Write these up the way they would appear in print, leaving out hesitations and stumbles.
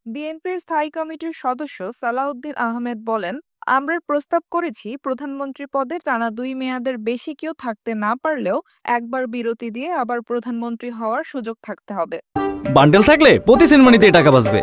বিএনপির স্থায়ী কমিটির সদস্য সালাউদ্দিন আহমেদ বলেন, আমরা প্রস্তাব করেছি প্রধানমন্ত্রী পদে টানা ২ মেয়াদের বেশি কেউ থাকতে না পারলেও একবার বিরতি দিয়ে আবার প্রধানমন্ত্রী হওয়ার সুযোগ থাকতে হবে। বান্ডেল থাকলে প্রতি সেনমানিতে টাকা বাঁচবে।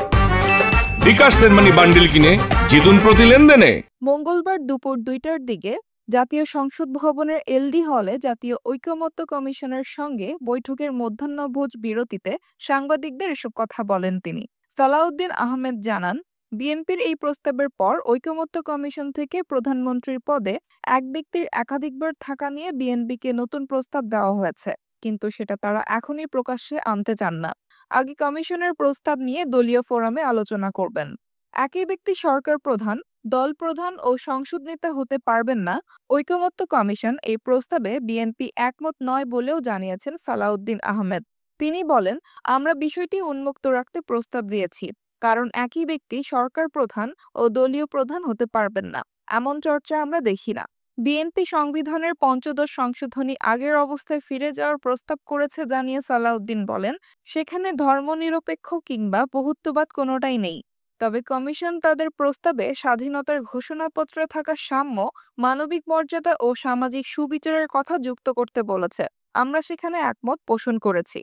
বিকাশ সেনমানি বান্ডেল কিনে জিতুন প্রতি লেনদেনে। মঙ্গলবার দুপুর ২টার দিকে জাতীয় সংসদ ভবনের এলডি হলে জাতীয় ঐকমত্য কমিশনের সঙ্গে বৈঠকের মধ্যাহ্নভোজ বিরতিতে সাংবাদিকদের এসব কথা বলেন তিনি। সালাউদ্দিন আহমেদ জানান, বিএনপির এই প্রস্তাবের পর ঐকমত্য কমিশন থেকে প্রধানমন্ত্রীর পদে এক ব্যক্তির একাধিকবার থাকা নিয়ে বিএনপিকে নতুন প্রস্তাব দেওয়া হয়েছে, কিন্তু সেটা তারা এখনই প্রকাশ্যে আনতে চান না। আগে কমিশনের প্রস্তাব নিয়ে দলীয় ফোরামে আলোচনা করবেন। একই ব্যক্তি সরকার প্রধান, দল প্রধান ও সংসদ নেতা হতে পারবেন না। ঐকমত্য কমিশন এই প্রস্তাবে বিএনপি একমত নয় বলেও জানিয়েছেন সালাউদ্দিন আহমেদ। তিনি বলেন, আমরা বিষয়টি উন্মুক্ত রাখতে প্রস্তাব দিয়েছি, কারণ একই ব্যক্তি সরকার প্রধান ও দলীয় প্রধান হতে পারবেন না, এমন চর্চা আমরা দেখি না। বিএনপি সংবিধানের ৫ম সংশোধনী আগের অবস্থায় ফিরে যাওয়ার প্রস্তাব করেছে জানিয়ে সালাউদ্দিন বলেন, সেখানে ধর্মনিরপেক্ষ কিংবা বহুত্ববাদ কোনোটাই নেই। তবে কমিশন তাদের প্রস্তাবে স্বাধীনতার ঘোষণাপত্রে থাকা সাম্য, মানবিক মর্যাদা ও সামাজিক সুবিচারের কথা যুক্ত করতে বলেছে। আমরা সেখানে একমত পোষণ করেছি।